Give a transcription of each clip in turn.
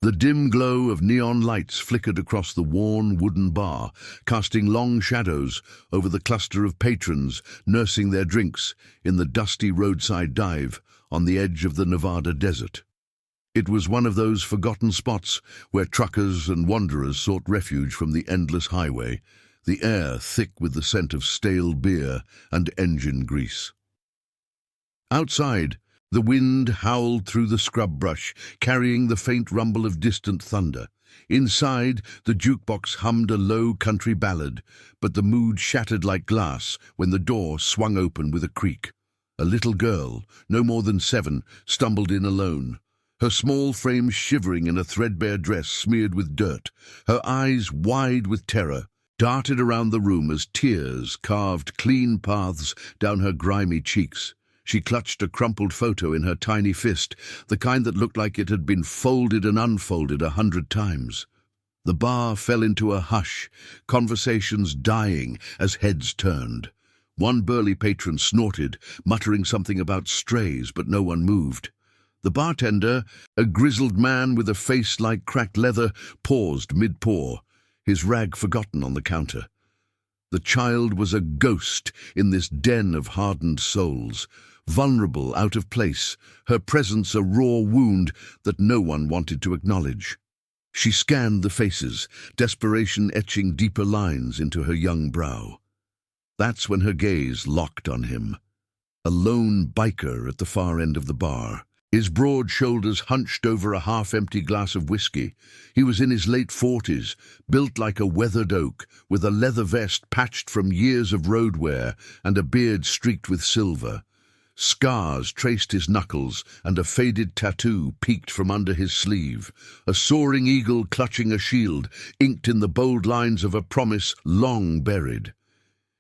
The dim glow of neon lights flickered across the worn wooden bar, casting long shadows over the cluster of patrons nursing their drinks in the dusty roadside dive on the edge of the Nevada desert. It was one of those forgotten spots where truckers and wanderers sought refuge from the endless highway, the air thick with the scent of stale beer and engine grease. Outside, the wind howled through the scrub brush, carrying the faint rumble of distant thunder. Inside, the jukebox hummed a low country ballad, but the mood shattered like glass when the door swung open with a creak. A little girl, no more than 7, stumbled in alone, her small frame shivering in a threadbare dress smeared with dirt, her eyes wide with terror, darted around the room as tears carved clean paths down her grimy cheeks. She clutched a crumpled photo in her tiny fist, the kind that looked like it had been folded and unfolded 100 times. The bar fell into a hush, conversations dying as heads turned. One burly patron snorted, muttering something about strays, but no one moved. The bartender, a grizzled man with a face like cracked leather, paused mid-pour, his rag forgotten on the counter. The child was a ghost in this den of hardened souls, vulnerable, out of place, her presence a raw wound that no one wanted to acknowledge. She scanned the faces, desperation etching deeper lines into her young brow. That's when her gaze locked on him. A lone biker at the far end of the bar, his broad shoulders hunched over a half-empty glass of whiskey. He was in his late 40s, built like a weathered oak, with a leather vest patched from years of road wear and a beard streaked with silver. Scars traced his knuckles, and a faded tattoo peeked from under his sleeve, a soaring eagle clutching a shield, inked in the bold lines of a promise long buried.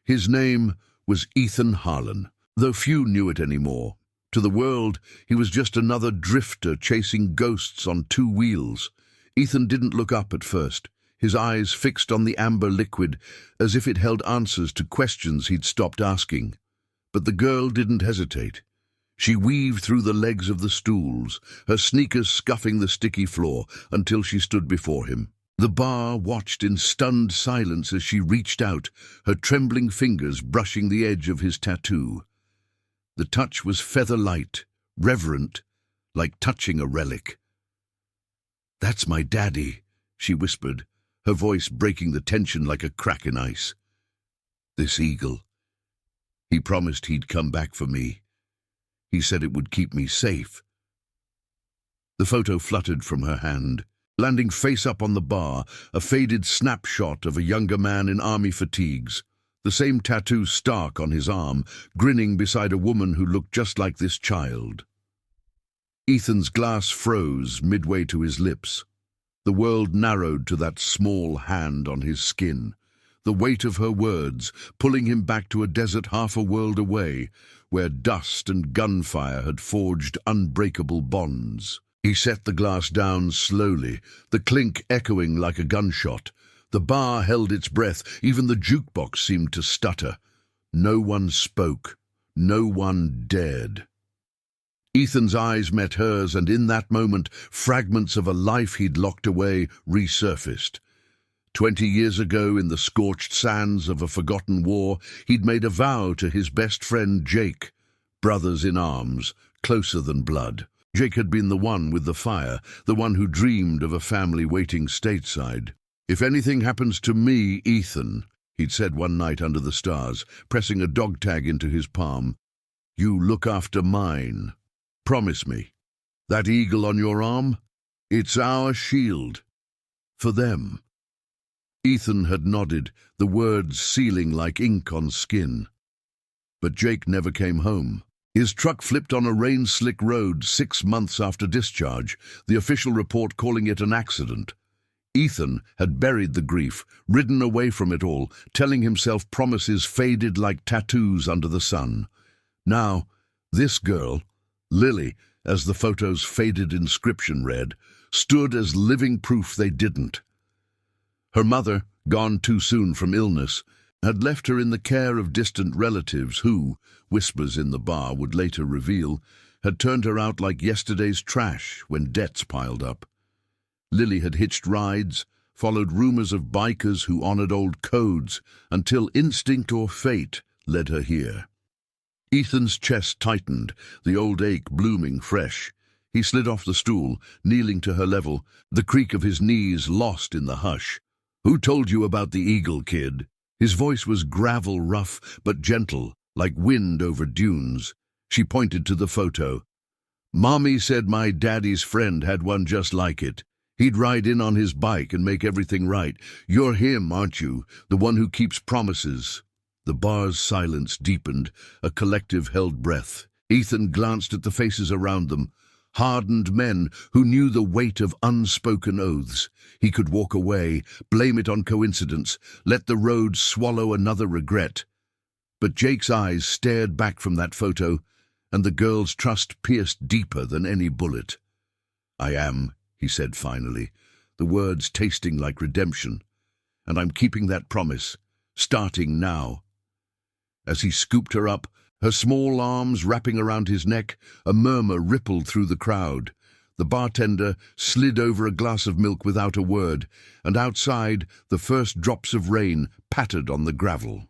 His name was Ethan Harlan, though few knew it anymore. To the world, he was just another drifter chasing ghosts on 2 wheels. Ethan didn't look up at first, his eyes fixed on the amber liquid, as if it held answers to questions he'd stopped asking. But the girl didn't hesitate. She weaved through the legs of the stools, her sneakers scuffing the sticky floor, until she stood before him. The bar watched in stunned silence as she reached out, her trembling fingers brushing the edge of his tattoo. The touch was feather-light, reverent, like touching a relic. "That's my daddy," she whispered, her voice breaking the tension like a crack in ice. "This eagle. He promised he'd come back for me. He said it would keep me safe." The photo fluttered from her hand, landing face up on the bar, a faded snapshot of a younger man in army fatigues, the same tattoo stark on his arm, grinning beside a woman who looked just like this child. Ethan's glass froze midway to his lips. The world narrowed to that small hand on his skin, the weight of her words pulling him back to a desert half a world away, where dust and gunfire had forged unbreakable bonds. He set the glass down slowly, the clink echoing like a gunshot. The bar held its breath, even the jukebox seemed to stutter. No one spoke, no one dared. Ethan's eyes met hers, and in that moment, fragments of a life he'd locked away resurfaced. 20 years ago, in the scorched sands of a forgotten war, he'd made a vow to his best friend Jake, brothers in arms, closer than blood. Jake had been the one with the fire, the one who dreamed of a family waiting stateside. "If anything happens to me, Ethan," he'd said one night under the stars, pressing a dog tag into his palm, "you look after mine. Promise me. That eagle on your arm? It's our shield. For them." Ethan had nodded, the words sealing like ink on skin. But Jake never came home. His truck flipped on a rain-slick road 6 months after discharge, the official report calling it an accident. Ethan had buried the grief, ridden away from it all, telling himself promises faded like tattoos under the sun. Now, this girl, Lily, as the photo's faded inscription read, stood as living proof they didn't. Her mother, gone too soon from illness, had left her in the care of distant relatives who, whispers in the bar would later reveal, had turned her out like yesterday's trash when debts piled up. Lily had hitched rides, followed rumors of bikers who honored old codes, until instinct or fate led her here. Ethan's chest tightened, the old ache blooming fresh. He slid off the stool, kneeling to her level, the creak of his knees lost in the hush. "Who told you about the eagle, kid?" His voice was gravel rough but gentle, like wind over dunes. She pointed to the photo. "Mommy said my daddy's friend had one just like it. He'd ride in on his bike and make everything right. You're him, aren't you? The one who keeps promises." The bar's silence deepened, a collective held breath. Ethan glanced at the faces around them, hardened men who knew the weight of unspoken oaths. He could walk away, blame it on coincidence, let the road swallow another regret. But Jake's eyes stared back from that photo, and the girl's trust pierced deeper than any bullet. "I am," he said finally, the words tasting like redemption. "And I'm keeping that promise, starting now." As he scooped her up, her small arms wrapping around his neck, a murmur rippled through the crowd. The bartender slid over a glass of milk without a word, and outside, the first drops of rain pattered on the gravel.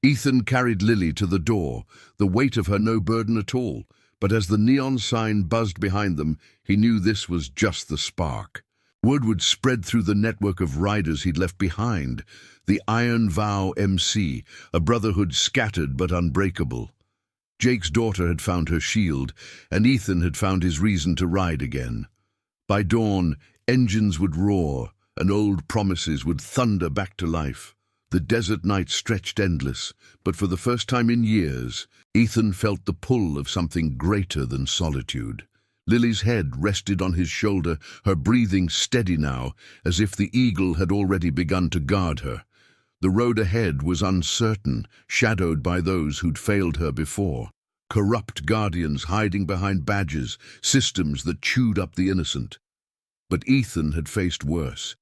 Ethan carried Lily to the door, the weight of her no burden at all, but as the neon sign buzzed behind them, he knew this was just the spark. Word would spread through the network of riders he'd left behind, the Iron Vow MC, a brotherhood scattered but unbreakable. Jake's daughter had found her shield, and Ethan had found his reason to ride again. By dawn, engines would roar, and old promises would thunder back to life. The desert night stretched endless, but for the first time in years, Ethan felt the pull of something greater than solitude. Lily's head rested on his shoulder, her breathing steady now, as if the eagle had already begun to guard her. The road ahead was uncertain, shadowed by those who'd failed her before. Corrupt guardians hiding behind badges, systems that chewed up the innocent. But Ethan had faced worse.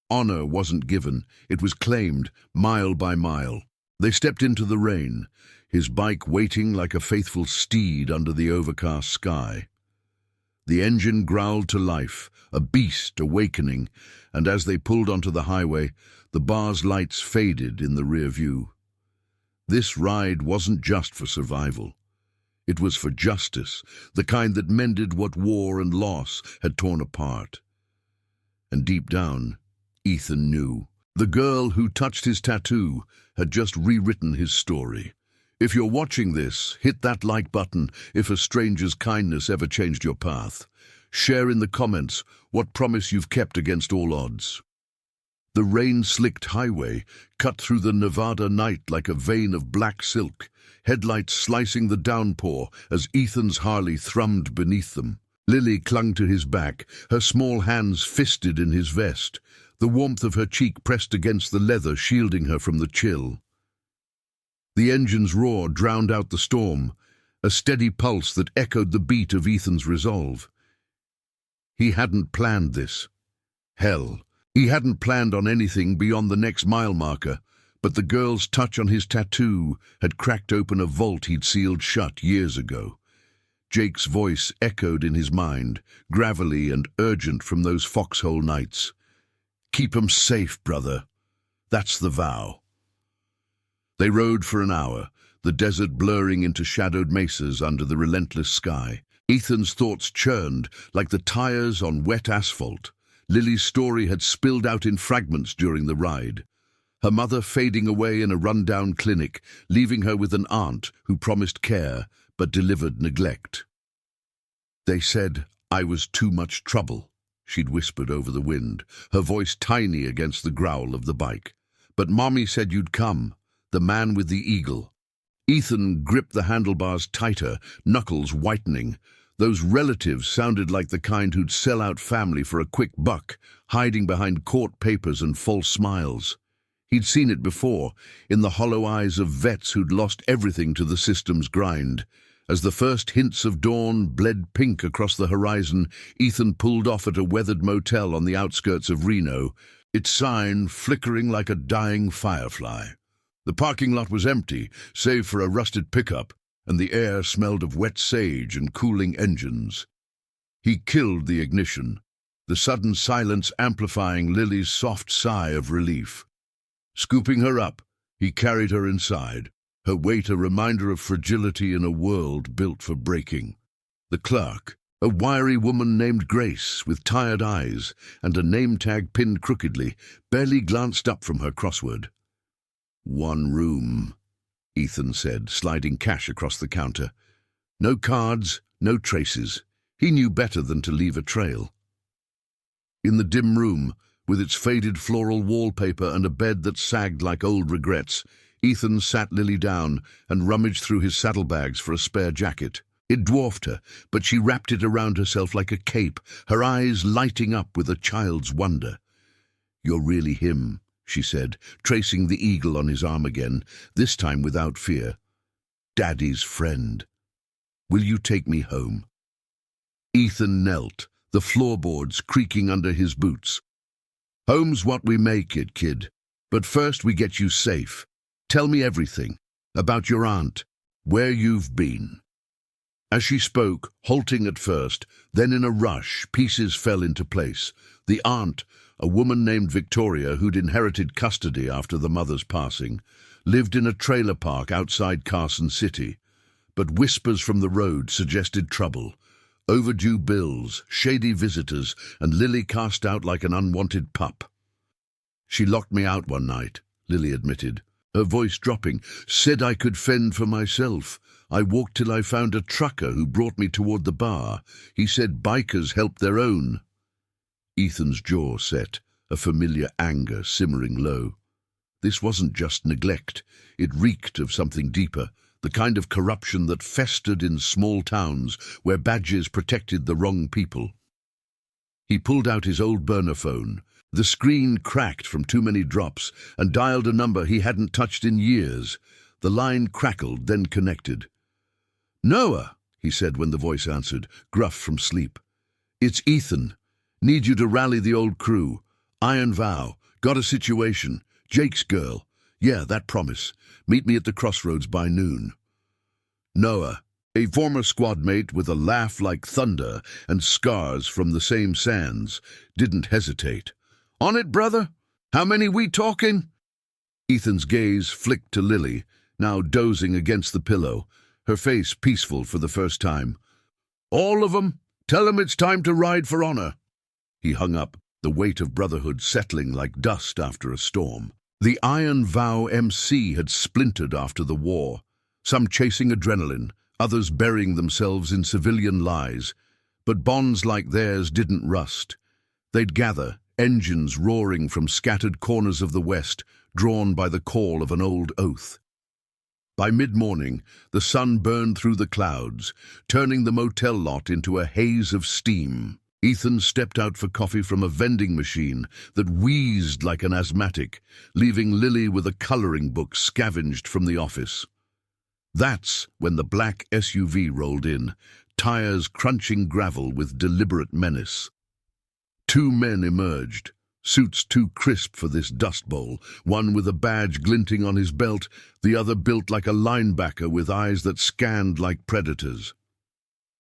Honor wasn't given, it was claimed, mile by mile. They stepped into the rain, his bike waiting like a faithful steed under the overcast sky. The engine growled to life, a beast awakening, and as they pulled onto the highway, the bar's lights faded in the rear view. This ride wasn't just for survival. It was for justice, the kind that mended what war and loss had torn apart. And deep down, Ethan knew. The girl who touched his tattoo had just rewritten his story. If you're watching this, hit that like button if a stranger's kindness ever changed your path. Share in the comments what promise you've kept against all odds. The rain-slicked highway cut through the Nevada night like a vein of black silk, headlights slicing the downpour as Ethan's Harley thrummed beneath them. Lily clung to his back, her small hands fisted in his vest, the warmth of her cheek pressed against the leather shielding her from the chill. The engine's roar drowned out the storm, a steady pulse that echoed the beat of Ethan's resolve. He hadn't planned this. Hell, he hadn't planned on anything beyond the next mile marker, but the girl's touch on his tattoo had cracked open a vault he'd sealed shut years ago. Jake's voice echoed in his mind, gravelly and urgent from those foxhole nights. "Keep 'em safe, brother. That's the vow." They rode for an hour, the desert blurring into shadowed mesas under the relentless sky. Ethan's thoughts churned like the tires on wet asphalt. Lily's story had spilled out in fragments during the ride. Her mother fading away in a rundown clinic, leaving her with an aunt who promised care but delivered neglect. "They said I was too much trouble," she'd whispered over the wind, her voice tiny against the growl of the bike. "But Mommy said you'd come, the man with the eagle." Ethan gripped the handlebars tighter, knuckles whitening. Those relatives sounded like the kind who'd sell out family for a quick buck, hiding behind court papers and false smiles. He'd seen it before, in the hollow eyes of vets who'd lost everything to the system's grind. As the first hints of dawn bled pink across the horizon, Ethan pulled off at a weathered motel on the outskirts of Reno, its sign flickering like a dying firefly. The parking lot was empty, save for a rusted pickup, and the air smelled of wet sage and cooling engines. He killed the ignition, the sudden silence amplifying Lily's soft sigh of relief. Scooping her up, he carried her inside, her weight a reminder of fragility in a world built for breaking. The clerk, a wiry woman named Grace, with tired eyes and a name tag pinned crookedly, barely glanced up from her crossword. "1 room," Ethan said, sliding cash across the counter. No cards, no traces. He knew better than to leave a trail. In the dim room, with its faded floral wallpaper and a bed that sagged like old regrets, Ethan sat Lily down and rummaged through his saddlebags for a spare jacket. It dwarfed her, but she wrapped it around herself like a cape, her eyes lighting up with a child's wonder. "You're really him," she said, tracing the eagle on his arm again, this time without fear. "Daddy's friend. Will you take me home?" Ethan knelt, the floorboards creaking under his boots. "Home's what we make it, kid. But first we get you safe. Tell me everything. About your aunt. Where you've been." As she spoke, halting at first, then in a rush, pieces fell into place. The aunt, a woman named Victoria who'd inherited custody after the mother's passing, lived in a trailer park outside Carson City. But whispers from the road suggested trouble. Overdue bills, shady visitors, and Lily cast out like an unwanted pup. "She locked me out one night," Lily admitted, her voice dropping. "Said I could fend for myself. I walked till I found a trucker who brought me toward the bar. He said bikers help their own." Ethan's jaw set, a familiar anger simmering low. This wasn't just neglect. It reeked of something deeper, the kind of corruption that festered in small towns where badges protected the wrong people. He pulled out his old burner phone. The screen cracked from too many drops and dialed a number he hadn't touched in years. The line crackled, then connected. "Noah," he said when the voice answered, gruff from sleep. "It's Ethan. Need you to rally the old crew. Iron Vow. Got a situation. Jake's girl. Yeah, that promise. Meet me at the crossroads by noon." Noah, a former squad mate with a laugh like thunder and scars from the same sands, didn't hesitate. "On it, brother? How many we talking?" Ethan's gaze flicked to Lily, now dozing against the pillow, her face peaceful for the first time. "All of 'em. Tell 'em it's time to ride for honor." He hung up, the weight of brotherhood settling like dust after a storm. The Iron Vow MC had splintered after the war, some chasing adrenaline, others burying themselves in civilian lies. But bonds like theirs didn't rust. They'd gather, engines roaring from scattered corners of the West, drawn by the call of an old oath. By mid-morning, the sun burned through the clouds, turning the motel lot into a haze of steam. Ethan stepped out for coffee from a vending machine that wheezed like an asthmatic, leaving Lily with a coloring book scavenged from the office. That's when the black SUV rolled in, tires crunching gravel with deliberate menace. 2 men emerged, suits too crisp for this dust bowl, one with a badge glinting on his belt, the other built like a linebacker with eyes that scanned like predators.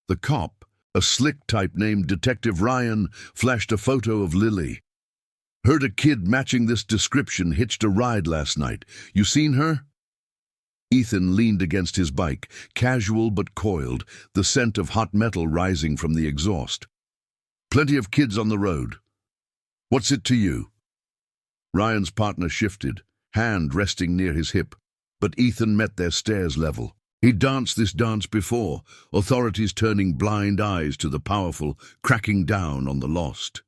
The cop, a slick type named Detective Ryan, flashed a photo of Lily. "Heard a kid matching this description hitched a ride last night. You seen her?" Ethan leaned against his bike, casual but coiled, the scent of hot metal rising from the exhaust. "Plenty of kids on the road. What's it to you?" Ryan's partner shifted, hand resting near his hip, but Ethan met their stares level. He'd danced this dance before, authorities turning blind eyes to the powerful, cracking down on the lost.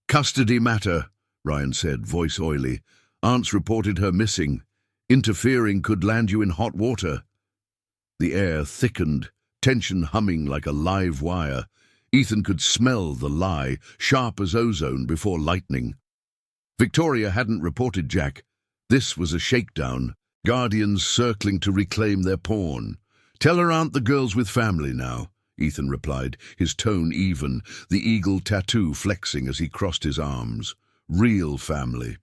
"Custody matter," Ryan said, voice oily. "Aunt's reported her missing. Interfering could land you in hot water." The air thickened, tension humming like a live wire. Ethan could smell the lie, sharp as ozone before lightning. Victoria hadn't reported Jack. This was a shakedown, guardians circling to reclaim their pawn. "Tell her aunt the girl's with family now," Ethan replied, his tone even, the eagle tattoo flexing as he crossed his arms. "Real family."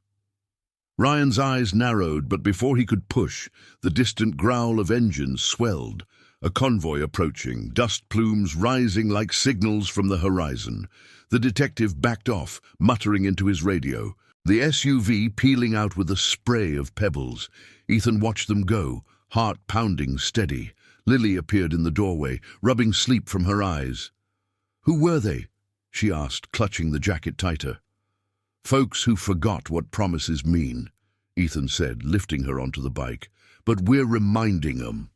Ryan's eyes narrowed, but before he could push, the distant growl of engines swelled. A convoy approaching, dust plumes rising like signals from the horizon. The detective backed off, muttering into his radio. The SUV peeling out with a spray of pebbles. Ethan watched them go, heart pounding steady. Lily appeared in the doorway, rubbing sleep from her eyes. "Who were they?" she asked, clutching the jacket tighter. "Folks who forgot what promises mean," Ethan said, lifting her onto the bike. "But we're reminding them."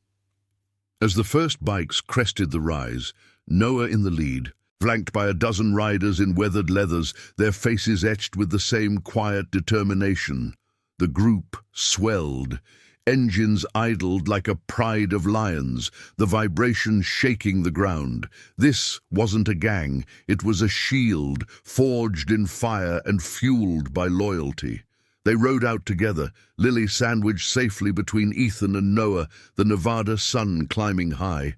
As the first bikes crested the rise, Noah in the lead, flanked by a dozen riders in weathered leathers, their faces etched with the same quiet determination. The group swelled. Engines idled like a pride of lions, the vibration shaking the ground. This wasn't a gang, it was a shield, forged in fire and fueled by loyalty. They rode out together, Lily sandwiched safely between Ethan and Noah, the Nevada sun climbing high.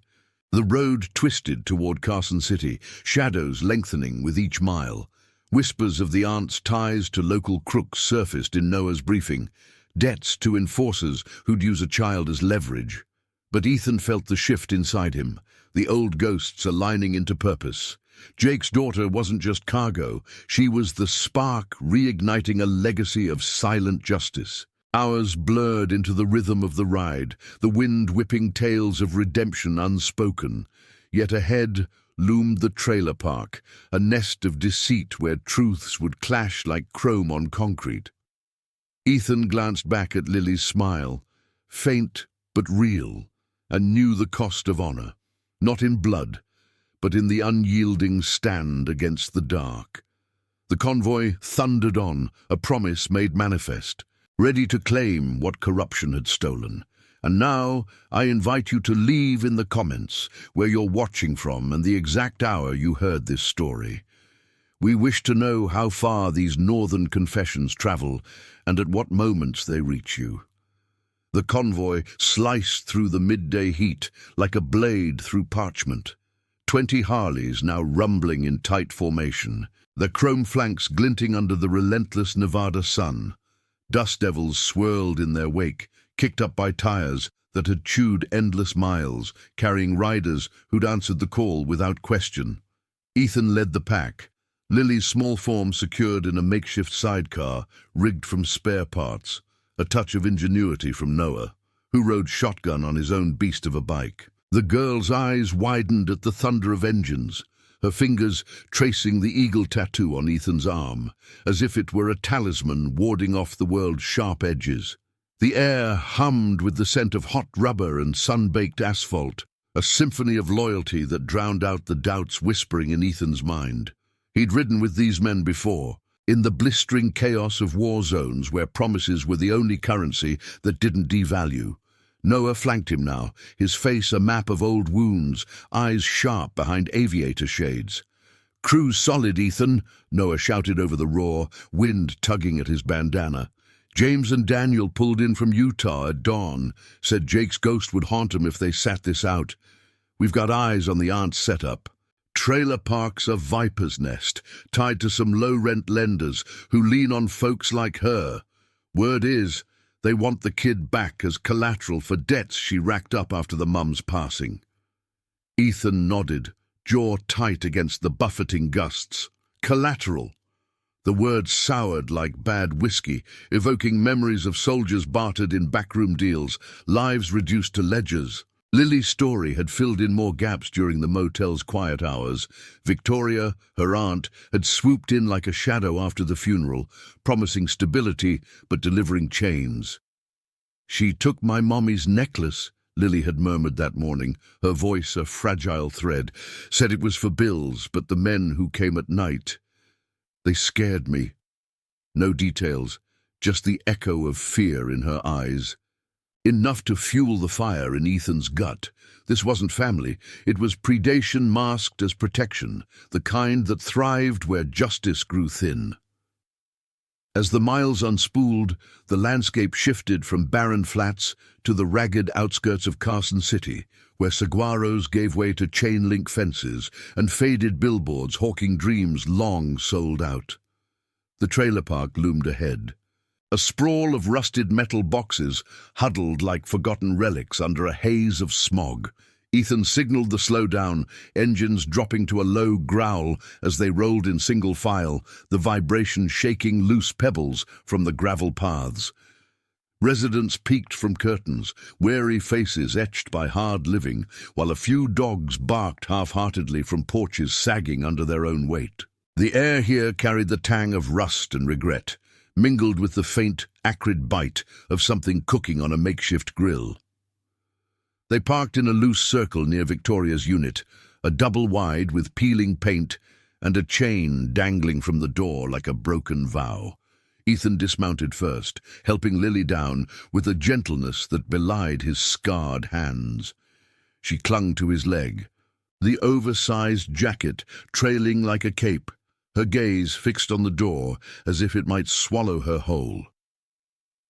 The road twisted toward Carson City, shadows lengthening with each mile. Whispers of the aunt's ties to local crooks surfaced in Noah's briefing. Debts to enforcers who'd use a child as leverage. But Ethan felt the shift inside him, the old ghosts aligning into purpose. Jake's daughter wasn't just cargo, she was the spark reigniting a legacy of silent justice. Hours blurred into the rhythm of the ride, the wind whipping tales of redemption unspoken. Yet ahead loomed the trailer park, a nest of deceit where truths would clash like chrome on concrete. Ethan glanced back at Lily's smile, faint but real, and knew the cost of honor, not in blood, but in the unyielding stand against the dark. The convoy thundered on, a promise made manifest, ready to claim what corruption had stolen. And now I invite you to leave in the comments where you're watching from and the exact hour you heard this story. We wish to know how far these northern confessions travel and at what moments they reach you. The convoy sliced through the midday heat like a blade through parchment. 20 Harleys now rumbling in tight formation, their chrome flanks glinting under the relentless Nevada sun. Dust devils swirled in their wake, kicked up by tires that had chewed endless miles, carrying riders who'd answered the call without question. Ethan led the pack, Lily's small form secured in a makeshift sidecar, rigged from spare parts, a touch of ingenuity from Noah, who rode shotgun on his own beast of a bike. The girl's eyes widened at the thunder of engines, her fingers tracing the eagle tattoo on Ethan's arm, as if it were a talisman warding off the world's sharp edges. The air hummed with the scent of hot rubber and sun-baked asphalt, a symphony of loyalty that drowned out the doubts whispering in Ethan's mind. He'd ridden with these men before, in the blistering chaos of war zones where promises were the only currency that didn't devalue. Noah flanked him now, his face a map of old wounds, eyes sharp behind aviator shades. "Crew's solid, Ethan," Noah shouted over the roar, wind tugging at his bandana. "James and Daniel pulled in from Utah at dawn, said Jake's ghost would haunt 'em if they sat this out. We've got eyes on the aunt's setup. Trailer park's a viper's nest, tied to some low-rent lenders who lean on folks like her. Word is, they want the kid back as collateral for debts she racked up after the mum's passing." Ethan nodded, jaw tight against the buffeting gusts. Collateral. The word soured like bad whiskey, evoking memories of soldiers bartered in backroom deals, lives reduced to ledgers. Lily's story had filled in more gaps during the motel's quiet hours. Victoria, her aunt, had swooped in like a shadow after the funeral, promising stability but delivering chains. "She took my mommy's necklace," Lily had murmured that morning, her voice a fragile thread. "Said it was for bills, but the men who came at night, they scared me." No details, just the echo of fear in her eyes. Enough to fuel the fire in Ethan's gut. This wasn't family, it was predation masked as protection, the kind that thrived where justice grew thin. As the miles unspooled, the landscape shifted from barren flats to the ragged outskirts of Carson City, where saguaros gave way to chain-link fences and faded billboards hawking dreams long sold out. The trailer park loomed ahead. A sprawl of rusted metal boxes huddled like forgotten relics under a haze of smog. Ethan signaled the slowdown, engines dropping to a low growl as they rolled in single file, the vibration shaking loose pebbles from the gravel paths. Residents peeked from curtains, wary faces etched by hard living, while a few dogs barked half-heartedly from porches sagging under their own weight. The air here carried the tang of rust and regret, mingled with the faint, acrid bite of something cooking on a makeshift grill. They parked in a loose circle near Victoria's unit, a double wide with peeling paint and a chain dangling from the door like a broken vow. Ethan dismounted first, helping Lily down with a gentleness that belied his scarred hands. She clung to his leg, the oversized jacket trailing like a cape, her gaze fixed on the door as if it might swallow her whole.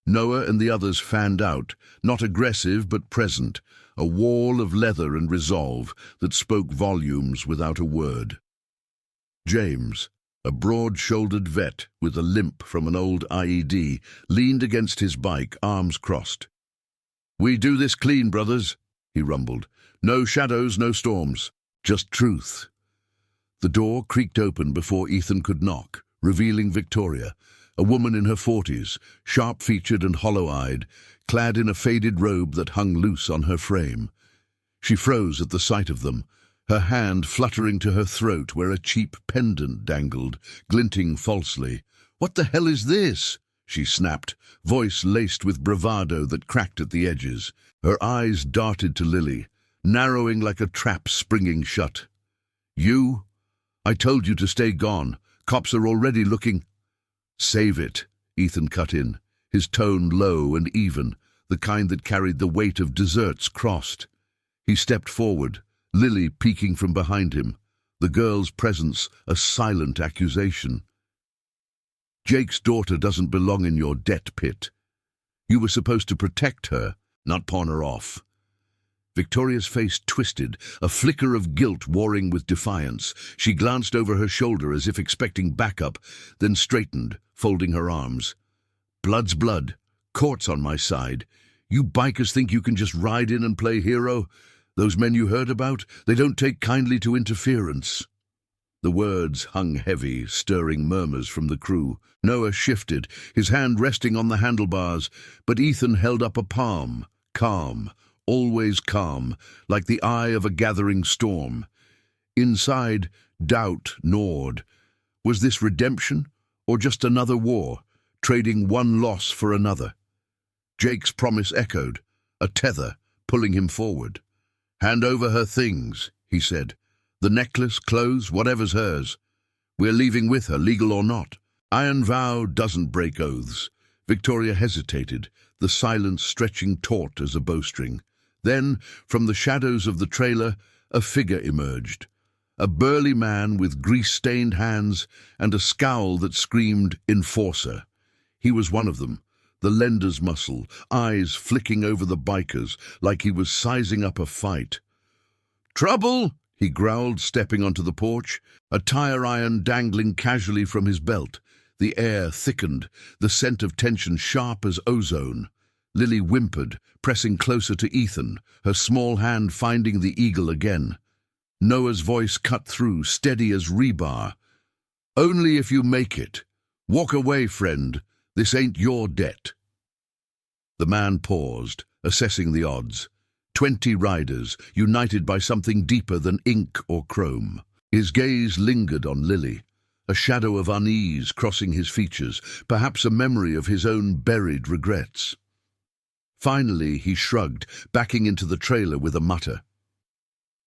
Noah and the others fanned out, not aggressive but present, a wall of leather and resolve that spoke volumes without a word. James, a broad-shouldered vet with a limp from an old IED, leaned against his bike, arms crossed. "We do this clean, brothers," he rumbled. "No shadows, no storms, just truth." The door creaked open before Ethan could knock, revealing Victoria, a woman in her 40s, sharp-featured and hollow-eyed, clad in a faded robe that hung loose on her frame. She froze at the sight of them, her hand fluttering to her throat where a cheap pendant dangled, glinting falsely. "What the hell is this?" she snapped, voice laced with bravado that cracked at the edges. Her eyes darted to Lily, narrowing like a trap springing shut. "You? I told you to stay gone. Cops are already looking." "Save it," Ethan cut in, his tone low and even, the kind that carried the weight of deserts crossed. He stepped forward, Lily peeking from behind him, the girl's presence a silent accusation. "Jake's daughter doesn't belong in your debt pit. You were supposed to protect her, not pawn her off." Victoria's face twisted, a flicker of guilt warring with defiance. She glanced over her shoulder as if expecting backup, then straightened, folding her arms. "Blood's blood. Court's on my side. You bikers think you can just ride in and play hero? Those men you heard about, they don't take kindly to interference." The words hung heavy, stirring murmurs from the crew. Noah shifted, his hand resting on the handlebars, but Ethan held up a palm, calm, always calm, like the eye of a gathering storm. Inside, doubt gnawed. Was this redemption, or just another war, trading one loss for another? Jake's promise echoed, a tether, pulling him forward. "Hand over her things," he said. "The necklace, clothes, whatever's hers. We're leaving with her, legal or not. Iron vow doesn't break oaths." Victoria hesitated, the silence stretching taut as a bowstring. Then, from the shadows of the trailer, a figure emerged. A burly man with grease-stained hands and a scowl that screamed enforcer. He was one of them, the lender's muscle, eyes flicking over the bikers like he was sizing up a fight. "Trouble?" he growled, stepping onto the porch, a tire iron dangling casually from his belt. The air thickened, the scent of tension sharp as ozone. Lily whimpered, pressing closer to Ethan, her small hand finding the eagle again. Noah's voice cut through, steady as rebar. "Only if you make it. Walk away, friend. This ain't your debt." The man paused, assessing the odds. 20 riders, united by something deeper than ink or chrome. His gaze lingered on Lily, a shadow of unease crossing his features, perhaps a memory of his own buried regrets. Finally, he shrugged, backing into the trailer with a mutter.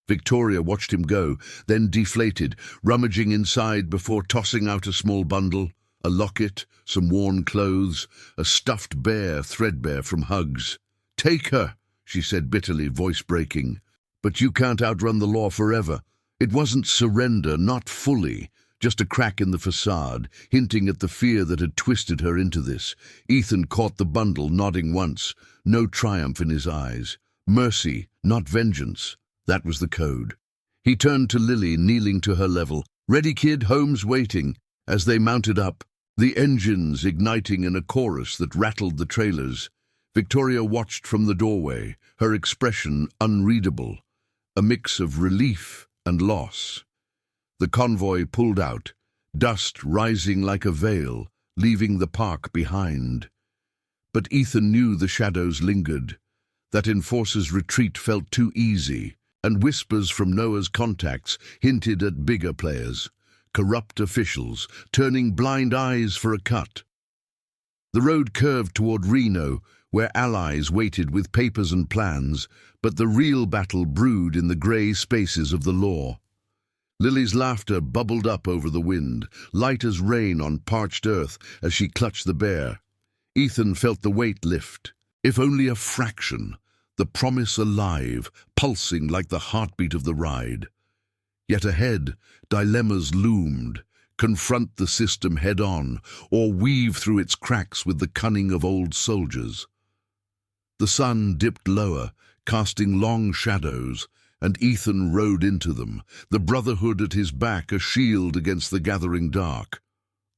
Victoria watched him go, then deflated, rummaging inside before tossing out a small bundle, a locket, some worn clothes, a stuffed bear threadbare from hugs. "Take her," she said bitterly, voice breaking. "But you can't outrun the law forever." It wasn't surrender, not fully, just a crack in the facade, hinting at the fear that had twisted her into this. Ethan caught the bundle, nodding once, no triumph in his eyes. Mercy, not vengeance. That was the code. He turned to Lily, kneeling to her level. "Ready, kid, home's waiting." As they mounted up, the engines igniting in a chorus that rattled the trailers, Victoria watched from the doorway, her expression unreadable. a mix of relief and loss. The convoy pulled out, dust rising like a veil, leaving the park behind. But Ethan knew the shadows lingered, that enforcer's retreat felt too easy, and whispers from Noah's contacts hinted at bigger players, corrupt officials, turning blind eyes for a cut. The road curved toward Reno, where allies waited with papers and plans, but the real battle brewed in the grey spaces of the law. Lily's laughter bubbled up over the wind, light as rain on parched earth as she clutched the bear. Ethan felt the weight lift, if only a fraction, the promise alive, pulsing like the heartbeat of the ride. Yet ahead, dilemmas loomed. Confront the system head-on, or weave through its cracks with the cunning of old soldiers. The sun dipped lower, casting long shadows, and Ethan rode into them, the brotherhood at his back a shield against the gathering dark.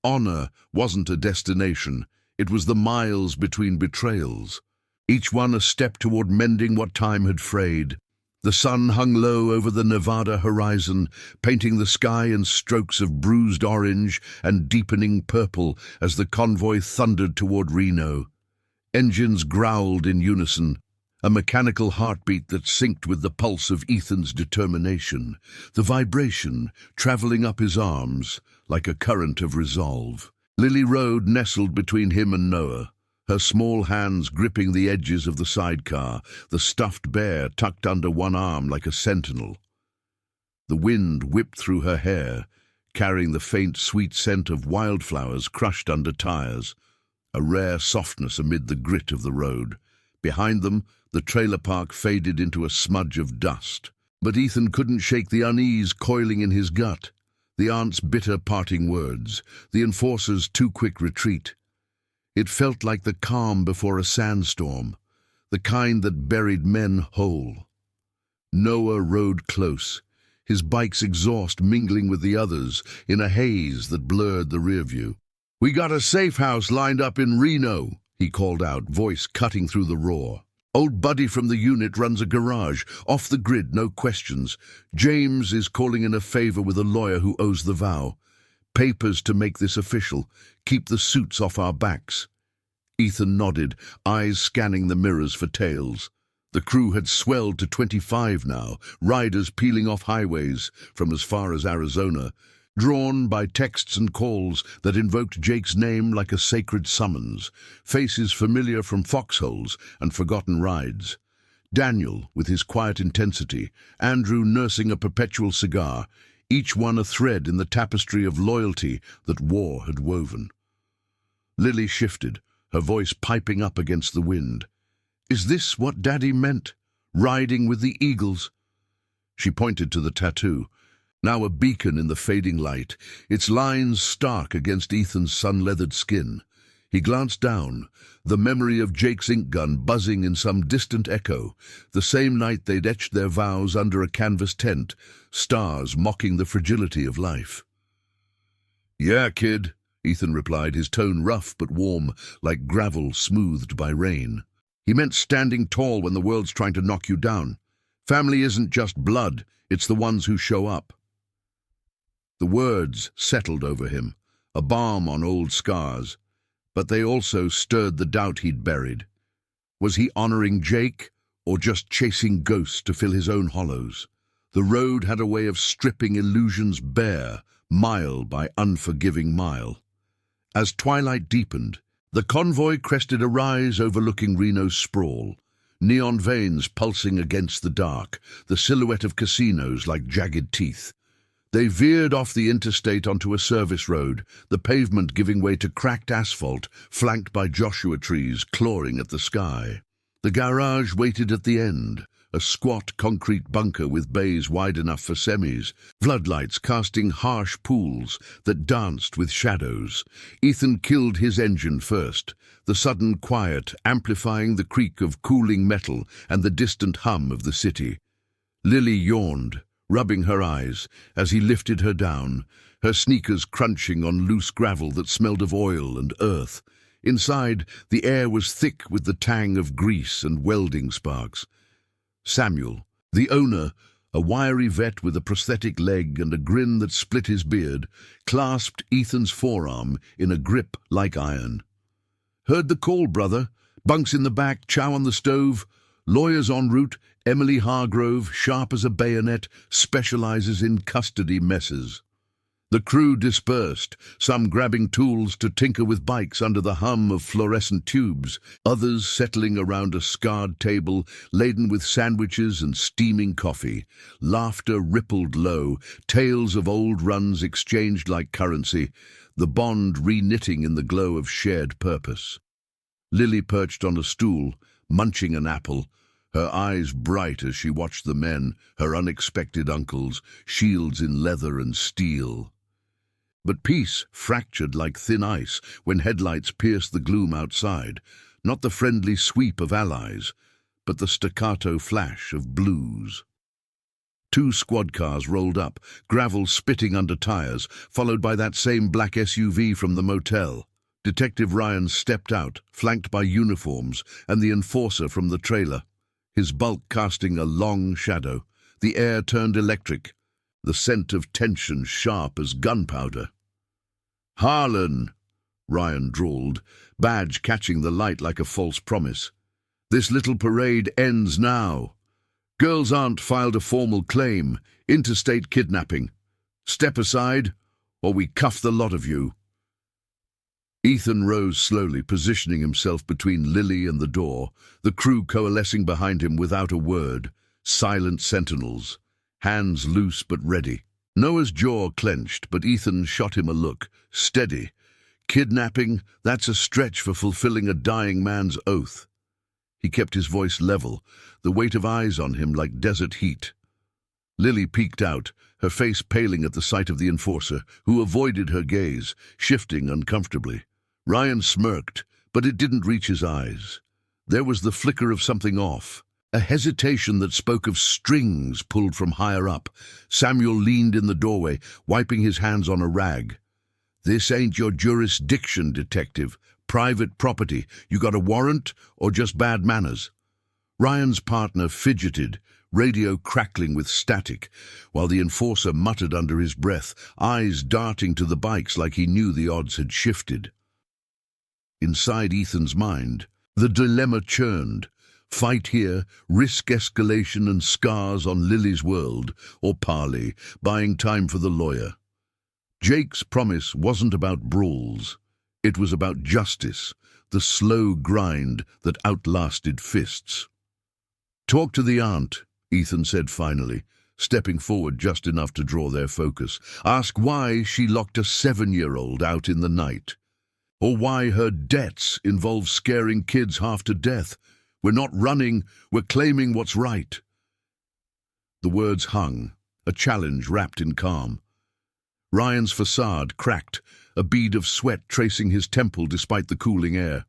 Honor wasn't a destination, it was the miles between betrayals, each one a step toward mending what time had frayed. The sun hung low over the Nevada horizon, painting the sky in strokes of bruised orange and deepening purple as the convoy thundered toward Reno. Engines growled in unison, a mechanical heartbeat that synced with the pulse of Ethan's determination, the vibration traveling up his arms like a current of resolve. Lily rode nestled between him and Noah, her small hands gripping the edges of the sidecar, the stuffed bear tucked under one arm like a sentinel. The wind whipped through her hair, carrying the faint, sweet scent of wildflowers crushed under tires, a rare softness amid the grit of the road. Behind them, the trailer park faded into a smudge of dust. But Ethan couldn't shake the unease coiling in his gut, the aunt's bitter parting words, the enforcer's too-quick retreat. It felt like the calm before a sandstorm, the kind that buried men whole. Noah rode close, his bike's exhaust mingling with the others in a haze that blurred the rear view. "We got a safe house lined up in Reno," he called out, voice cutting through the roar. "Old Buddy from the unit runs a garage, off the grid, no questions. James is calling in a favor with a lawyer who owes the vow. Papers to make this official. Keep the suits off our backs." Ethan nodded, eyes scanning the mirrors for tails. The crew had swelled to 25 now, riders peeling off highways from as far as Arizona, drawn by texts and calls that invoked Jake's name like a sacred summons, faces familiar from foxholes and forgotten rides. Daniel, with his quiet intensity, Andrew nursing a perpetual cigar, each one a thread in the tapestry of loyalty that war had woven. Lily shifted, her voice piping up against the wind. "Is this what Daddy meant? Riding with the eagles?" She pointed to the tattoo, now a beacon in the fading light, its lines stark against Ethan's sun-leathered skin. He glanced down, the memory of Jake's ink gun buzzing in some distant echo, the same night they'd etched their vows under a canvas tent, stars mocking the fragility of life. "Yeah, kid," Ethan replied, his tone rough but warm, like gravel smoothed by rain. He meant standing tall when the world's trying to knock you down. Family isn't just blood, it's the ones who show up. The words settled over him, a balm on old scars, but they also stirred the doubt he'd buried. Was he honoring Jake, or just chasing ghosts to fill his own hollows? The road had a way of stripping illusions bare, mile by unforgiving mile. As twilight deepened, the convoy crested a rise overlooking Reno's sprawl, neon veins pulsing against the dark, the silhouette of casinos like jagged teeth. They veered off the interstate onto a service road, the pavement giving way to cracked asphalt, flanked by Joshua trees clawing at the sky. The garage waited at the end, a squat concrete bunker with bays wide enough for semis, floodlights casting harsh pools that danced with shadows. Ethan killed his engine first, the sudden quiet amplifying the creak of cooling metal and the distant hum of the city. Lily yawned, rubbing her eyes, as he lifted her down, her sneakers crunching on loose gravel that smelled of oil and earth. Inside, the air was thick with the tang of grease and welding sparks. Samuel, the owner, A wiry vet with a prosthetic leg and a grin that split his beard, clasped Ethan's forearm in a grip like iron. "Heard the call, brother. Bunks in the back, chow on the stove. Lawyers en route. Emily Hargrove, sharp as a bayonet, specializes in custody messes." The crew dispersed, some grabbing tools to tinker with bikes under the hum of fluorescent tubes, others settling around a scarred table laden with sandwiches and steaming coffee. Laughter rippled low, tales of old runs exchanged like currency, the bond re-knitting in the glow of shared purpose. Lily perched on a stool, munching an apple, her eyes bright as she watched the men, her unexpected uncles, shields in leather and steel. But peace fractured like thin ice when headlights pierced the gloom outside, not the friendly sweep of allies, but the staccato flash of blues. 2 squad cars rolled up, gravel spitting under tires, followed by that same black SUV from the motel. Detective Ryan stepped out, flanked by uniforms, and the enforcer from the trailer, his bulk casting a long shadow. The air turned electric, the scent of tension sharp as gunpowder. "Harlan," Ryan drawled, badge catching the light like a false promise. "This little parade ends now. Girl's aunt filed a formal claim, interstate kidnapping. Step aside, or we cuff the lot of you." Ethan rose slowly, positioning himself between Lily and the door, the crew coalescing behind him without a word, silent sentinels, hands loose but ready. Noah's jaw clenched, but Ethan shot him a look. Steady. Kidnapping, that's a stretch for fulfilling a dying man's oath. He kept his voice level, the weight of eyes on him like desert heat. Lily peeked out, her face paling at the sight of the enforcer, who avoided her gaze, shifting uncomfortably. Ryan smirked, but it didn't reach his eyes. There was the flicker of something off, a hesitation that spoke of strings pulled from higher up. Samuel leaned in the doorway, wiping his hands on a rag. "This ain't your jurisdiction, detective. Private property. You got a warrant or just bad manners?" Ryan's partner fidgeted, radio crackling with static, while the enforcer muttered under his breath, eyes darting to the bikes like he knew the odds had shifted. Inside Ethan's mind, the dilemma churned. Fight here, risk escalation and scars on Lily's world, or parley, buying time for the lawyer. Jake's promise wasn't about brawls. It was about justice, the slow grind that outlasted fists. "Talk to the aunt," Ethan said finally, stepping forward just enough to draw their focus. "Ask why she locked a 7-year-old out in the night. Or why her debts involve scaring kids half to death. We're not running, we're claiming what's right." The words hung, a challenge wrapped in calm. Ryan's facade cracked, a bead of sweat tracing his temple despite the cooling air.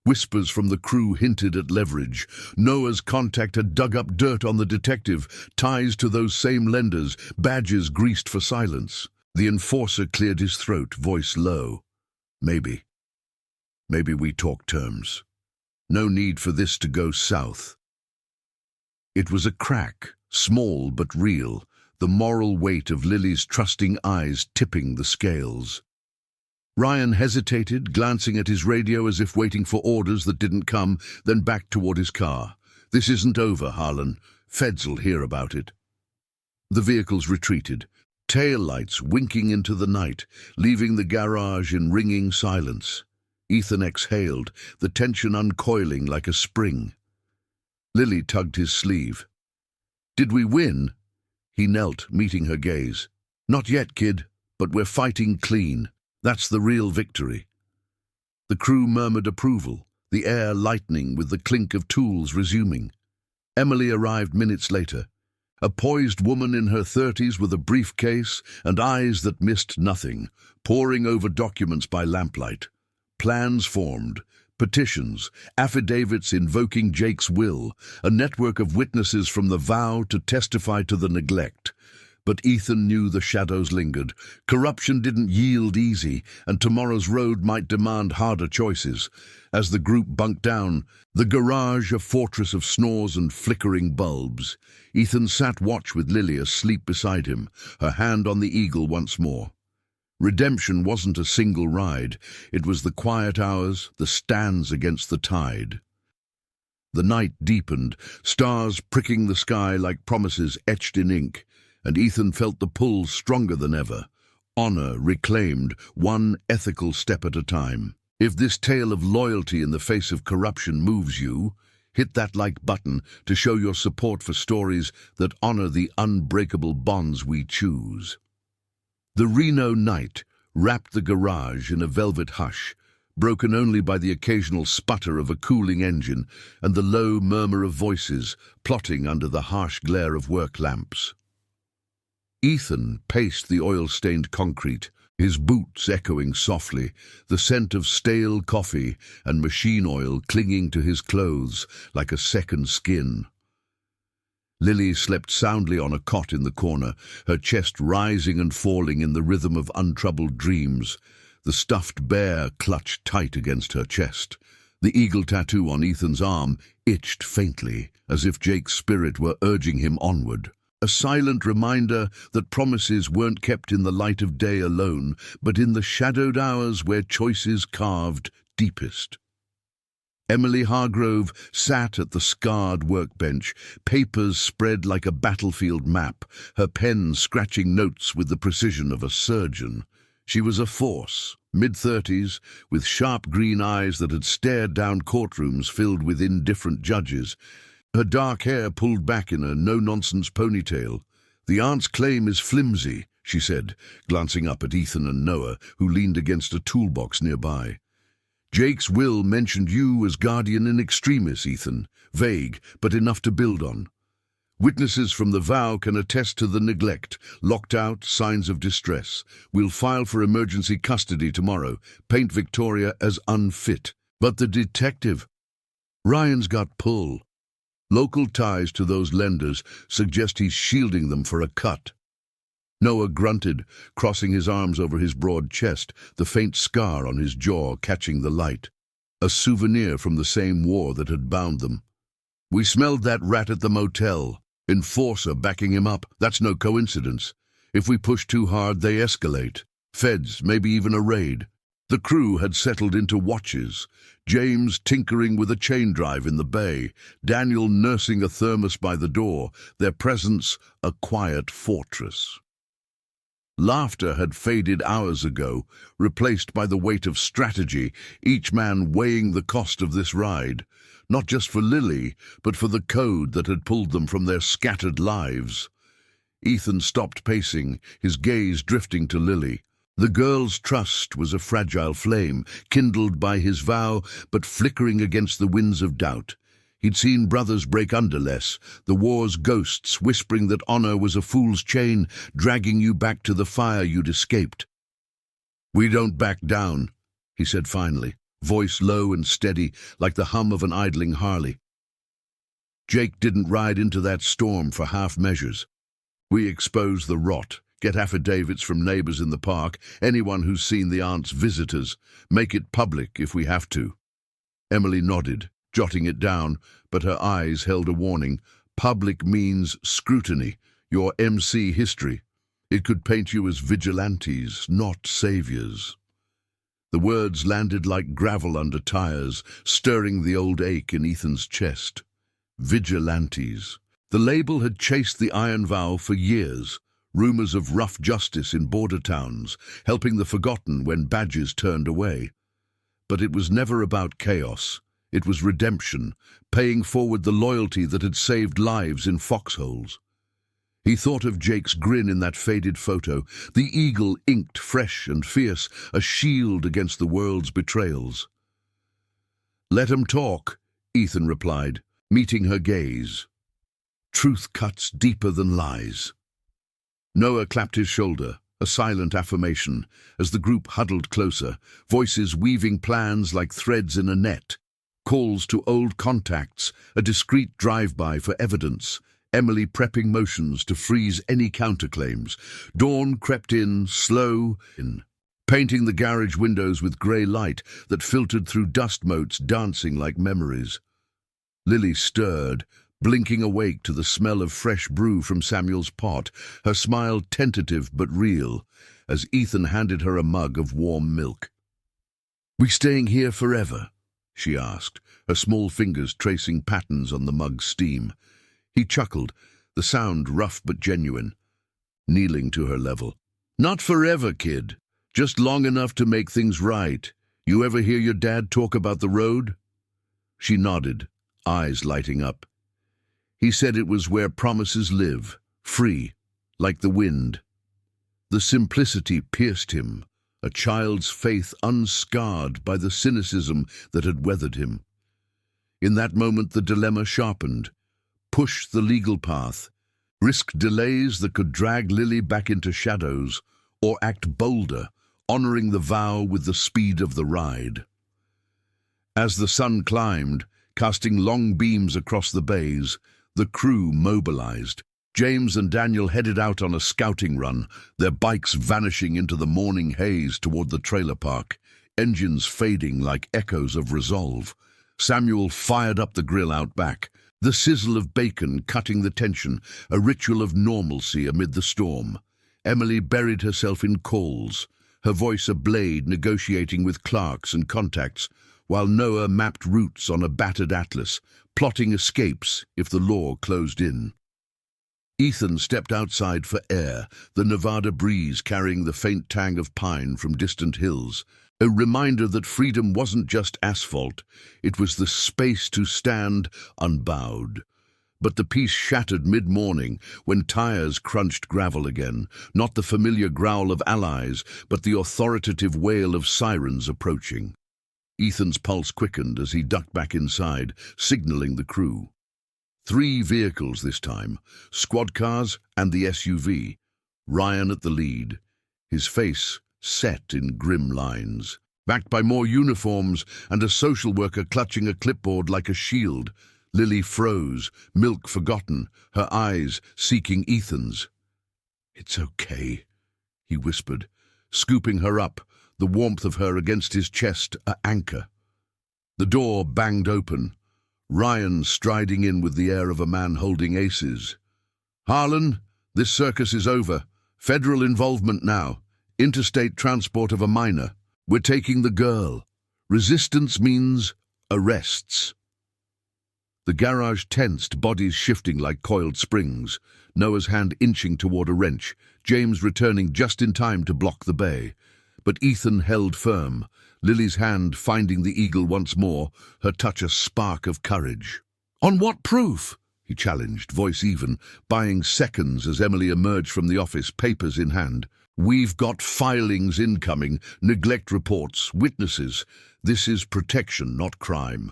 Whispers from the crew hinted at leverage. Noah's contact had dug up dirt on the detective, ties to those same lenders, badges greased for silence. The enforcer cleared his throat, voice low. Maybe we talk terms. No need for this to go south." It was a crack, small but real, the moral weight of Lily's trusting eyes tipping the scales. Ryan hesitated, glancing at his radio as if waiting for orders that didn't come, then backed toward his car. "This isn't over, Harlan. Feds'll hear about it." The vehicles retreated, tail lights winking into the night, leaving the garage in ringing silence. Ethan exhaled, the tension uncoiling like a spring. Lily tugged his sleeve. "Did we win?" He knelt, meeting her gaze. "Not yet, kid, but we're fighting clean. That's the real victory." The crew murmured approval, the air lightening with the clink of tools resuming. Emily arrived minutes later, a poised woman in her 30s with a briefcase and eyes that missed nothing, poring over documents by lamplight. Plans formed, petitions, affidavits invoking Jake's will, a network of witnesses from the vow to testify to the neglect. But Ethan knew the shadows lingered. Corruption didn't yield easy, and tomorrow's road might demand harder choices. As the group bunked down, the garage a fortress of snores and flickering bulbs, Ethan sat watch with Lily asleep beside him, her hand on the eagle once more. Redemption wasn't a single ride. It was the quiet hours, the stands against the tide. The night deepened, stars pricking the sky like promises etched in ink, and Ethan felt the pull stronger than ever. Honor reclaimed, one ethical step at a time. If this tale of loyalty in the face of corruption moves you, hit that like button to show your support for stories that honor the unbreakable bonds we choose. The Reno night wrapped the garage in a velvet hush, broken only by the occasional sputter of a cooling engine and the low murmur of voices plotting under the harsh glare of work lamps. Ethan paced the oil-stained concrete, his boots echoing softly, the scent of stale coffee and machine oil clinging to his clothes like a second skin. Lily slept soundly on a cot in the corner, her chest rising and falling in the rhythm of untroubled dreams. The stuffed bear clutched tight against her chest. The eagle tattoo on Ethan's arm itched faintly, as if Jake's spirit were urging him onward. A silent reminder that promises weren't kept in the light of day alone, but in the shadowed hours where choices carved deepest. Emily Hargrove sat at the scarred workbench, papers spread like a battlefield map, her pen scratching notes with the precision of a surgeon. She was a force, mid-30s, with sharp green eyes that had stared down courtrooms filled with indifferent judges. Her dark hair pulled back in a no-nonsense ponytail. "The aunt's claim is flimsy," she said, glancing up at Ethan and Noah, who leaned against a toolbox nearby. "Jake's will mentioned you as guardian in extremis, Ethan. Vague, but enough to build on. Witnesses from the vow can attest to the neglect, locked out, signs of distress. We'll file for emergency custody tomorrow, paint Victoria as unfit. But the detective, Ryan's got pull. Local ties to those lenders suggest he's shielding them for a cut." Noah grunted, crossing his arms over his broad chest, the faint scar on his jaw catching the light. A souvenir from the same war that had bound them. "We smelled that rat at the motel. Enforcer backing him up. That's no coincidence. If we push too hard, they escalate. Feds, maybe even a raid." The crew had settled into watches. James tinkering with a chain drive in the bay, Daniel nursing a thermos by the door, their presence a quiet fortress. Laughter had faded hours ago, replaced by the weight of strategy, each man weighing the cost of this ride, not just for Lily, but for the code that had pulled them from their scattered lives. Ethan stopped pacing, his gaze drifting to Lily. The girl's trust was a fragile flame, kindled by his vow, but flickering against the winds of doubt. He'd seen brothers break under less, the war's ghosts whispering that honor was a fool's chain, dragging you back to the fire you'd escaped. "We don't back down," he said finally, voice low and steady, like the hum of an idling Harley. "Jake didn't ride into that storm for half measures. We expose the rot, get affidavits from neighbors in the park, anyone who's seen the aunt's visitors, make it public if we have to." Emily nodded, jotting it down, but her eyes held a warning. "Public means scrutiny, your MC history. It could paint you as vigilantes, not saviors." The words landed like gravel under tires, stirring the old ache in Ethan's chest. Vigilantes. The label had chased the Iron Vow for years. Rumors of rough justice in border towns, helping the forgotten when badges turned away. But it was never about chaos. It was redemption, paying forward the loyalty that had saved lives in foxholes. He thought of Jake's grin in that faded photo, the eagle inked fresh and fierce, a shield against the world's betrayals. "Let 'em talk," Ethan replied, meeting her gaze. "Truth cuts deeper than lies." Noah clapped his shoulder, a silent affirmation, as the group huddled closer, voices weaving plans like threads in a net. Calls to old contacts, a discreet drive-by for evidence. Emily prepping motions to freeze any counterclaims. Dawn crept in, painting the garage windows with grey light that filtered through dust motes dancing like memories. Lily stirred, blinking awake to the smell of fresh brew from Samuel's pot, her smile tentative but real, as Ethan handed her a mug of warm milk. "We staying here forever?" she asked, her small fingers tracing patterns on the mug's steam. He chuckled, the sound rough but genuine, kneeling to her level. "Not forever, kid. Just long enough to make things right. You ever hear your dad talk about the road?" She nodded, eyes lighting up. "He said it was where promises live, free, like the wind." The simplicity pierced him, a child's faith unscarred by the cynicism that had weathered him. In that moment the dilemma sharpened. Push the legal path, risk delays that could drag Lily back into shadows, or act bolder, honoring the vow with the speed of the ride. As the sun climbed, casting long beams across the bays, the crew mobilized. James and Daniel headed out on a scouting run, their bikes vanishing into the morning haze toward the trailer park, engines fading like echoes of resolve. Samuel fired up the grill out back, the sizzle of bacon cutting the tension, a ritual of normalcy amid the storm. Emily buried herself in calls, her voice a blade negotiating with clerks and contacts, while Noah mapped routes on a battered atlas, plotting escapes if the law closed in. Ethan stepped outside for air, the Nevada breeze carrying the faint tang of pine from distant hills, a reminder that freedom wasn't just asphalt, it was the space to stand unbowed. But the peace shattered mid-morning when tires crunched gravel again, not the familiar growl of allies, but the authoritative wail of sirens approaching. Ethan's pulse quickened as he ducked back inside, signaling the crew. 3 vehicles this time, squad cars and the SUV, Ryan at the lead, his face set in grim lines, backed by more uniforms and a social worker clutching a clipboard like a shield. Lily froze, milk forgotten, her eyes seeking Ethan's. "It's okay," he whispered, scooping her up, the warmth of her against his chest an anchor. The door banged open, Ryan striding in with the air of a man holding aces. "Harlan, this circus is over. Federal involvement now. Interstate transport of a minor. We're taking the girl. Resistance means arrests." The garage tensed, bodies shifting like coiled springs, Noah's hand inching toward a wrench, James returning just in time to block the bay. But Ethan held firm, Lily's hand finding the eagle once more, her touch a spark of courage. "On what proof?" he challenged, voice even, buying seconds as Emily emerged from the office, papers in hand. "We've got filings incoming, neglect reports, witnesses. This is protection, not crime."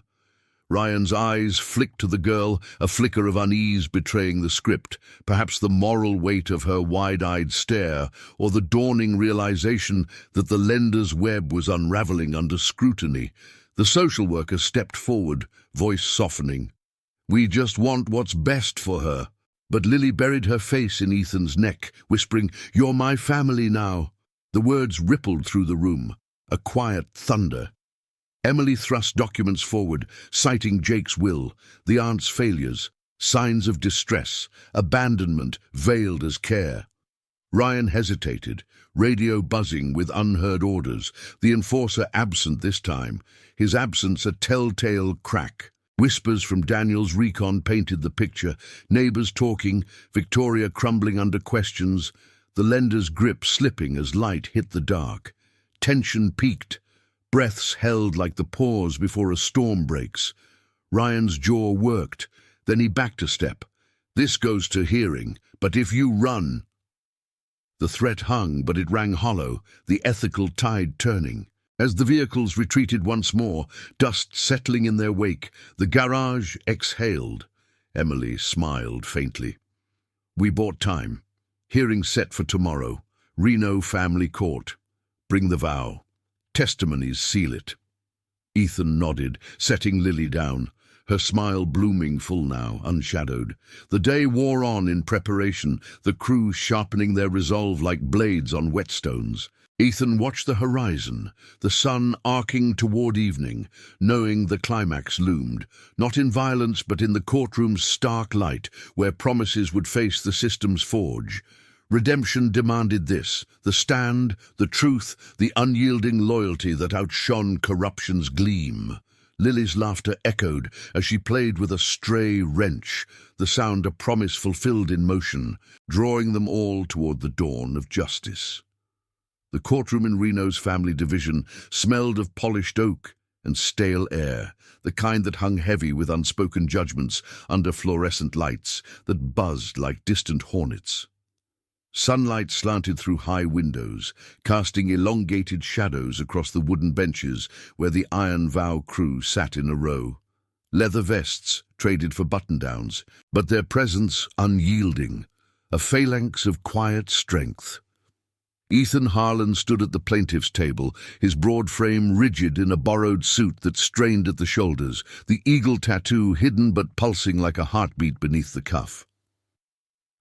Ryan's eyes flicked to the girl, a flicker of unease betraying the script, perhaps the moral weight of her wide-eyed stare, or the dawning realization that the lender's web was unraveling under scrutiny. The social worker stepped forward, voice softening. "We just want what's best for her." But Lily buried her face in Ethan's neck, whispering, "You're my family now." The words rippled through the room, a quiet thunder. Emily thrust documents forward, citing Jake's will, the aunt's failures, signs of distress, abandonment veiled as care. Ryan hesitated, radio buzzing with unheard orders, the enforcer absent this time, his absence a telltale crack. Whispers from Daniel's recon painted the picture, neighbors talking, Victoria crumbling under questions, the lender's grip slipping as light hit the dark. Tension peaked, breaths held like the pause before a storm breaks. Ryan's jaw worked, then he backed a step. "This goes to hearing, but if you run..." The threat hung, but it rang hollow, the ethical tide turning. As the vehicles retreated once more, dust settling in their wake, the garage exhaled. Emily smiled faintly. "We bought time. Hearing set for tomorrow. Reno family court. Bring the vow. Testimonies seal it." Ethan nodded, setting Lily down. her smile blooming full now, unshadowed. The day wore on in preparation, the crew sharpening their resolve like blades on whetstones. Ethan watched the horizon, the sun arcing toward evening, knowing the climax loomed, not in violence but in the courtroom's stark light, where promises would face the system's forge. Redemption demanded this, the stand, the truth, the unyielding loyalty that outshone corruption's gleam. Lily's laughter echoed as she played with a stray wrench, the sound a promise fulfilled in motion, drawing them all toward the dawn of justice. The courtroom in Reno's family division smelled of polished oak and stale air, the kind that hung heavy with unspoken judgments under fluorescent lights that buzzed like distant hornets. Sunlight slanted through high windows, casting elongated shadows across the wooden benches where the Iron Vow crew sat in a row. Leather vests traded for button-downs, but their presence unyielding, a phalanx of quiet strength. Ethan Harlan stood at the plaintiff's table, his broad frame rigid in a borrowed suit that strained at the shoulders, the eagle tattoo hidden but pulsing like a heartbeat beneath the cuff.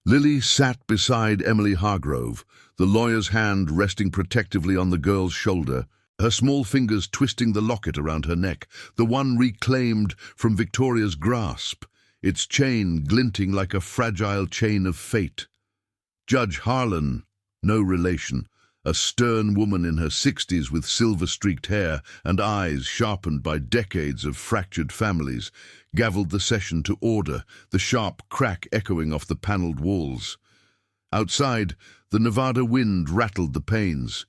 Lily sat beside Emily Hargrove, the lawyer's hand resting protectively on the girl's shoulder, her small fingers twisting the locket around her neck, the one reclaimed from Victoria's grasp, its chain glinting like a fragile chain of fate. Judge Harlan, no relation, a stern woman in her 60s with silver-streaked hair and eyes sharpened by decades of fractured families, gavelled the session to order, the sharp crack echoing off the panelled walls. Outside, the Nevada wind rattled the panes,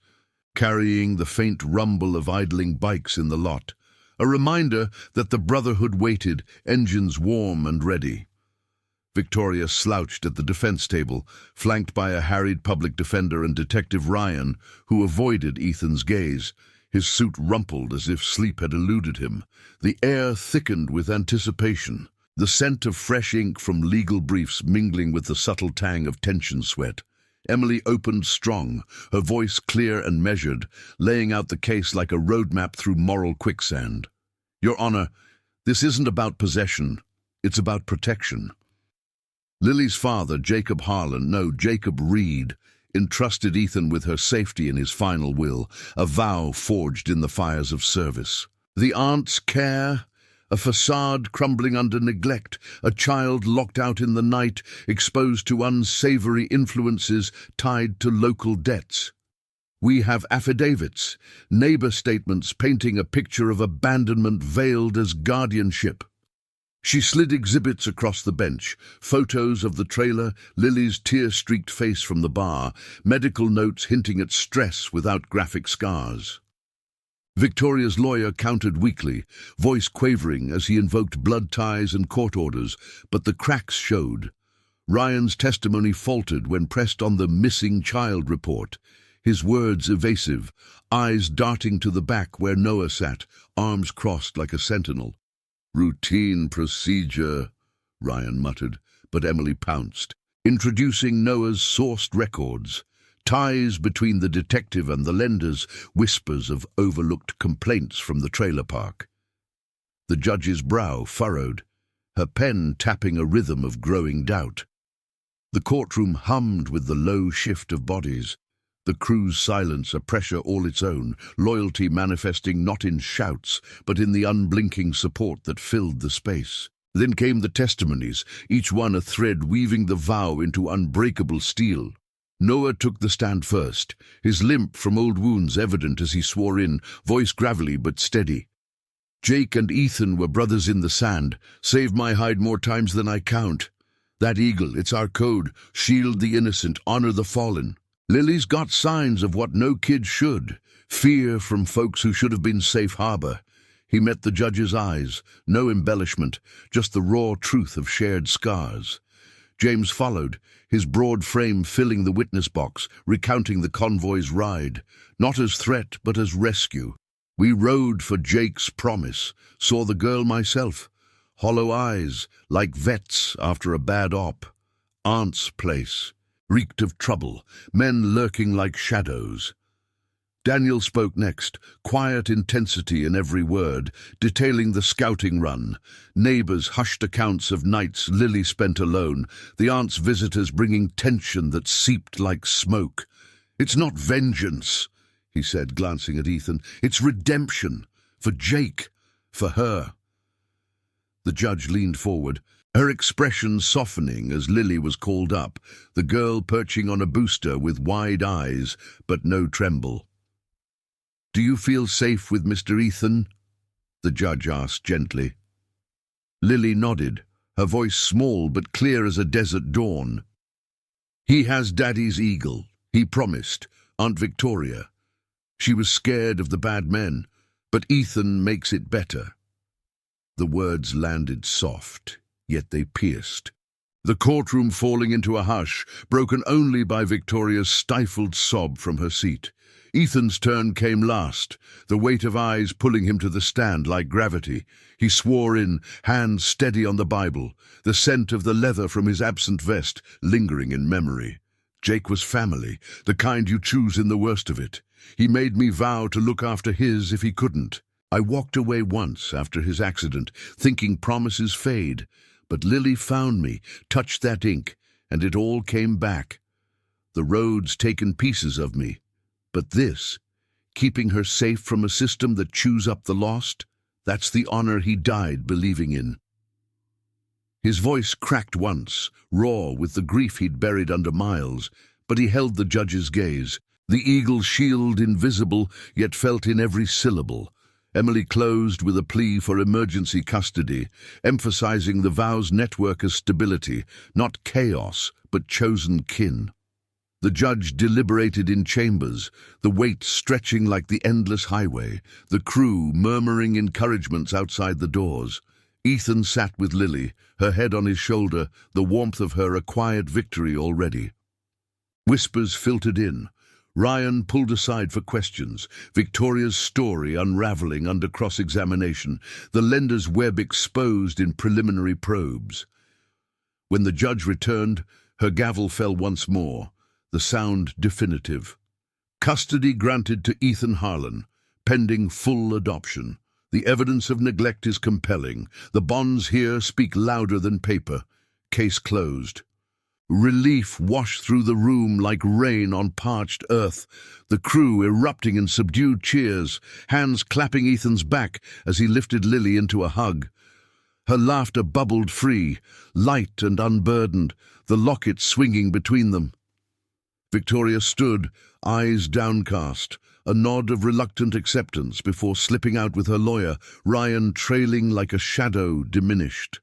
carrying the faint rumble of idling bikes in the lot, a reminder that the brotherhood waited, engines warm and ready. Victoria slouched at the defense table, flanked by a harried public defender and Detective Ryan, who avoided Ethan's gaze. His suit rumpled as if sleep had eluded him. The air thickened with anticipation, the scent of fresh ink from legal briefs mingling with the subtle tang of tension sweat. Emily opened strong, her voice clear and measured, laying out the case like a roadmap through moral quicksand. Your Honor, this isn't about possession, it's about protection. Lily's father, Jacob Reed, entrusted Ethan with her safety in his final will, a vow forged in the fires of service. The aunt's care, a facade crumbling under neglect, a child locked out in the night, exposed to unsavory influences tied to local debts. We have affidavits, neighbor statements painting a picture of abandonment veiled as guardianship. She slid exhibits across the bench, photos of the trailer, Lily's tear-streaked face from the bar, medical notes hinting at stress without graphic scars. Victoria's lawyer countered weakly, voice quavering as he invoked blood ties and court orders, but the cracks showed. Ryan's testimony faltered when pressed on the missing child report, his words evasive, eyes darting to the back where Noah sat, arms crossed like a sentinel. Routine procedure, Ryan muttered, but Emily pounced, introducing Noah's sourced records, ties between the detective and the lenders, whispers of overlooked complaints from the trailer park. The judge's brow furrowed, her pen tapping a rhythm of growing doubt. The courtroom hummed with the low shift of bodies, the crew's silence a pressure all its own, loyalty manifesting not in shouts, but in the unblinking support that filled the space. Then came the testimonies, each one a thread weaving the vow into unbreakable steel. Noah took the stand first, his limp from old wounds evident as he swore in, voice gravelly but steady. Jake and Ethan were brothers in the sand, saved my hide more times than I count. That eagle, it's our code, shield the innocent, honor the fallen. Lily's got signs of what no kid should, fear from folks who should have been safe harbor. He met the judge's eyes, no embellishment, just the raw truth of shared scars. James followed, his broad frame filling the witness box, recounting the convoy's ride, not as threat but as rescue. We rode for Jake's promise, saw the girl myself, hollow eyes, like vets after a bad op. Aunt's place reeked of trouble, men lurking like shadows. Daniel spoke next, quiet intensity in every word, detailing the scouting run. Neighbors hushed accounts of nights Lily spent alone, the aunt's visitors bringing tension that seeped like smoke. "It's not vengeance," he said, glancing at Ethan. "It's redemption. For Jake. For her." The judge leaned forward, her expression softening as Lily was called up, the girl perching on a booster with wide eyes, but no tremble. "Do you feel safe with Mr. Ethan?" the judge asked gently. Lily nodded, her voice small but clear as a desert dawn. "He has Daddy's eagle, he promised, Aunt Victoria. She was scared of the bad men, but Ethan makes it better." The words landed soft, yet they pierced. The courtroom falling into a hush, broken only by Victoria's stifled sob from her seat. Ethan's turn came last, the weight of eyes pulling him to the stand like gravity. He swore in, hands steady on the Bible, the scent of the leather from his absent vest lingering in memory. Jake was family, the kind you choose in the worst of it. He made me vow to look after his if he couldn't. I walked away once after his accident, thinking promises fade, but Lily found me, touched that ink, and it all came back. The road's taken pieces of me. But this, keeping her safe from a system that chews up the lost, that's the honor he died believing in. His voice cracked once, raw with the grief he'd buried under miles, but he held the judge's gaze, the eagle's shield invisible, yet felt in every syllable. Emily closed with a plea for emergency custody, emphasizing the vow's network as stability, not chaos, but chosen kin. The judge deliberated in chambers, the weight stretching like the endless highway, the crew murmuring encouragements outside the doors. Ethan sat with Lily, her head on his shoulder, the warmth of her acquired victory already. Whispers filtered in. Ryan pulled aside for questions, Victoria's story unraveling under cross-examination, the lender's web exposed in preliminary probes. When the judge returned, her gavel fell once more, the sound definitive. Custody granted to Ethan Harlan, pending full adoption. The evidence of neglect is compelling. The bonds here speak louder than paper. Case closed. Relief washed through the room like rain on parched earth, the crew erupting in subdued cheers, hands clapping Ethan's back as he lifted Lily into a hug. Her laughter bubbled free, light and unburdened, the locket swinging between them. Victoria stood, eyes downcast, a nod of reluctant acceptance before slipping out with her lawyer, Ryan trailing like a shadow diminished.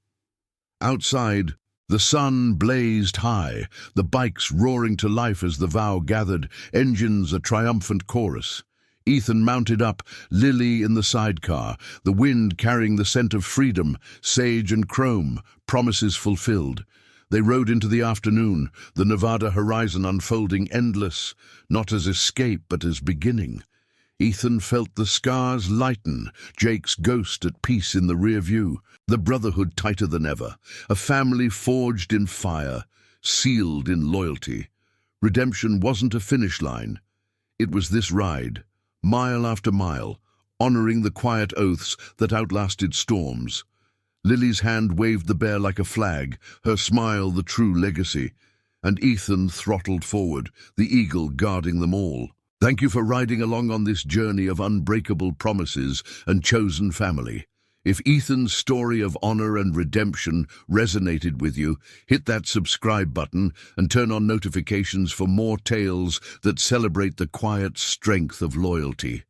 Outside, the sun blazed high, the bikes roaring to life as the vow gathered, engines a triumphant chorus. Ethan mounted up, Lily in the sidecar, the wind carrying the scent of freedom, sage and chrome, promises fulfilled. They rode into the afternoon, the Nevada horizon unfolding endless, not as escape but as beginning. Ethan felt the scars lighten, Jake's ghost at peace in the rear view, the brotherhood tighter than ever, a family forged in fire, sealed in loyalty. Redemption wasn't a finish line. It was this ride, mile after mile, honoring the quiet oaths that outlasted storms. Lily's hand waved the bear like a flag, her smile the true legacy, and Ethan throttled forward, the eagle guarding them all. Thank you for riding along on this journey of unbreakable promises and chosen family. If Ethan's story of honor and redemption resonated with you, hit that subscribe button and turn on notifications for more tales that celebrate the quiet strength of loyalty.